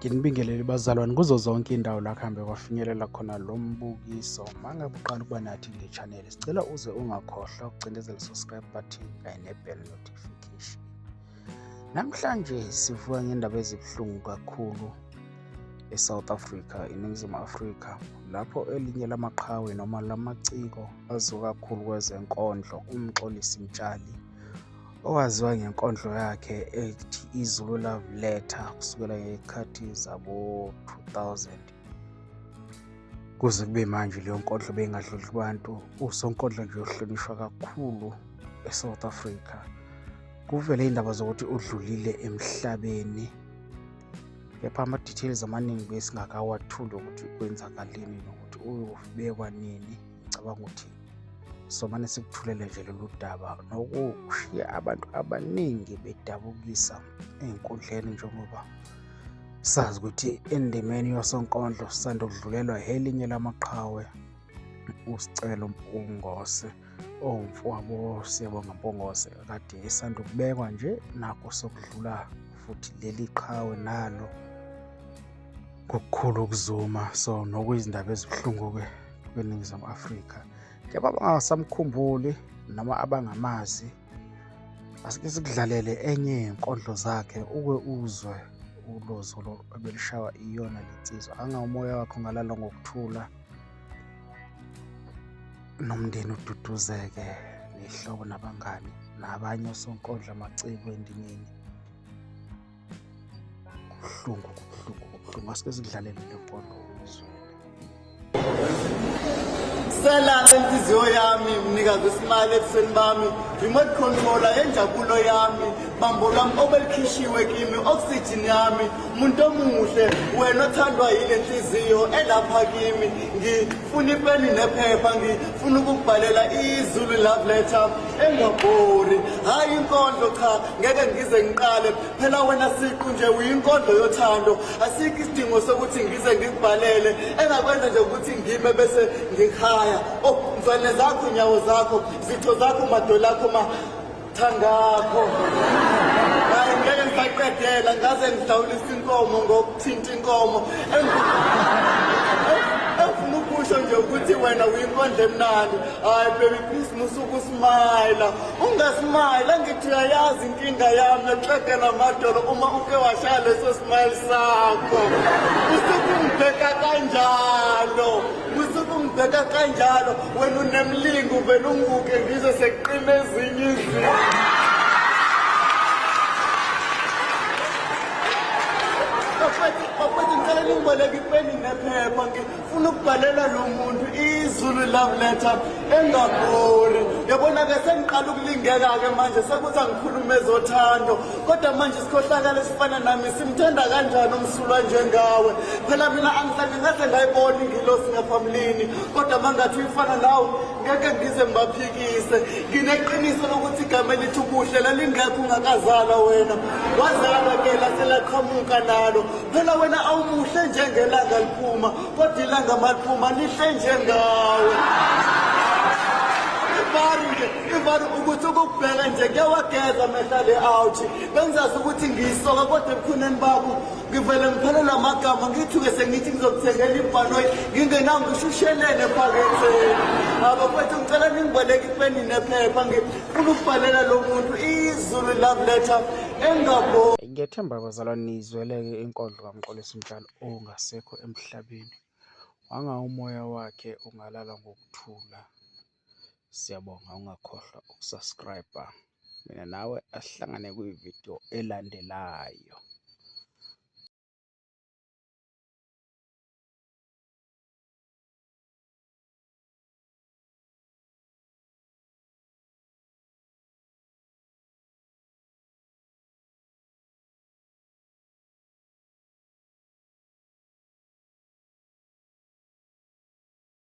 Nginibingelele bazalwane kuzo zonke indawo la kuhambe kwafinyelela khona lo mbukiso. Mangabe uqala ukuba nathi le channel, sicela uze ungakhohlwa ukucindezela subscribe button kanye nebell notification. Namhlanje sivuka ngendaba ezibuhlungu kakhulu eSouth Africa, eNingizimu Afrika, lapho elinye lamaqhawe noma lamaciko aziwa kakhulu kwezenkondlo, uMxolisi Mtshali, owaziwa ngenkondlo yakhe ethi iZulu Love Letter kusukela ngezikhathi zabo-2000 kuze kube manje leyo nkondlo beyingadluli kubantu. Usonkondlo nje ohlonishwa kakhulu eSouth Africa. Kuvele indaba zokuthi udlulile emhlabeni, kepha ama-details amaningi besingakawathuli ukuthi kwenzakaleni nokuthi uyobekwa nini. Ngicabanga ukuthi somane sikuthulele nje lolu daba nokushiya abantu abaningi bedabukisa ey'nkundleni, njengoba sazi ukuthi endimeni yosonkondlo sisanda kudlulelwa elinye lamaqhawe, uSicelo Mpungose, owumfowabo Siyabonga Mpungose, kade esanda ukubekwa nje nakho sokudlula futhi leli qhawe nalo ngokukhulu ukuzuma. So nokuyizindaba ezibuhlungu-ke kweNingizimu Afrika. Kepha abangasamkhumbuli noma abangamazi, asike sikudlalele enye yenkondlo zakhe uke uzwe ulozolo ebelishawa iyona lensizwa. Umoya wakho ungalala ngokuthula, nomndeni ududuzeke, nehlobo nabangani nabanye osonkondlo, amaciko endimeni. Kubuhlungu. Asike sikudlalele le nkondlo uzwe. Sela lenhliziyo yami, mnikazi wesimali ebusweni bami, remote controller yenjabulo yami, bambo lwami obelikhishiwe kimi, oxygen yami, umuntu omuhle, wena othandwa yile nhliziyo elapha kimi. Ngifuna ipeni nephepha, ngifuna ukukubhalela iZulu Love Letter engabhori, hayi inkondlo cha, ngeke ngize ngiqale, phela wena siqu nje uyinkondlo yothando. Asikho isidingo sokuthi ngize ngikubhalele, engakwenza nje ukuthi ngime bese ngikhaya. Oh, mfane zakho, nyawo zakho, zitho zakho, madolo akho, mathangakho. Hayi ngeke ngisaqedela, ngaze ngihlawulisa inkomo ngokuthinta inkomo. Engifuna ukusho nje ukuthi wena uyinkondlo emnandi. Hayi baby please musuku smile, ungasmile, ngithi uyayazi inkinga yami yokuqedela amadolo uma uke washaya leso smile sakho. Usuku ngibheka kanjalo, ungibheka kanjalo, wena unemlingo vele unguke ngize seqine ezinye izinto. Bafethu ngicela ningibhaleke ipeni nephepha, ngifuna ukubhalela lo muntu iZulu Love Letter engabhori. Yabona-ke sengiqala ukulingeka-ke manje, sekuthi angikhulume ezothando, kodwa manje isikhohlakala esifana nami simthanda kanjani umsulwa njengawe. Phela mina angihlange ngase ngayibona ingilosi ngaphambilini, kodwa mangathi uyifana nawe ngeke ngize ngibaphikise. Ngineqiniso lokuthi igama elithi ubuhle lalingekho ungakazalwa wena, wazalwa-ke laselaqhamuka nalo. Phela wena awumuhle njengelanga liphuma, kodwa ilanga maliphuma lihle njengawe. Ivari ukuthi ukubheka nje kuyawageza amehla le out, bengizazi ukuthi ngiyisoka, kodwa ebukhuneni bakho ngivele ngiphelelwa amagama, ngithuke sengithi ngizokuthengela ibhanoyi ngingenawo ngishushelele ephaketheni. Abafethu ngicela ningibhaleke ipeni nephepha, ngifuna ukubhalela lo muntu iZulu Love Letter engabhori. Ngiyethemba bazalwane nizweleke inkondlo kaMxolisi Mtshali ongasekho emhlabeni. Umoya wakhe ungalala ngokuthula. Siyabonga, ungakhohlwa ukusubscribe. Mina nawe asihlangane kwividiyo elandelayo.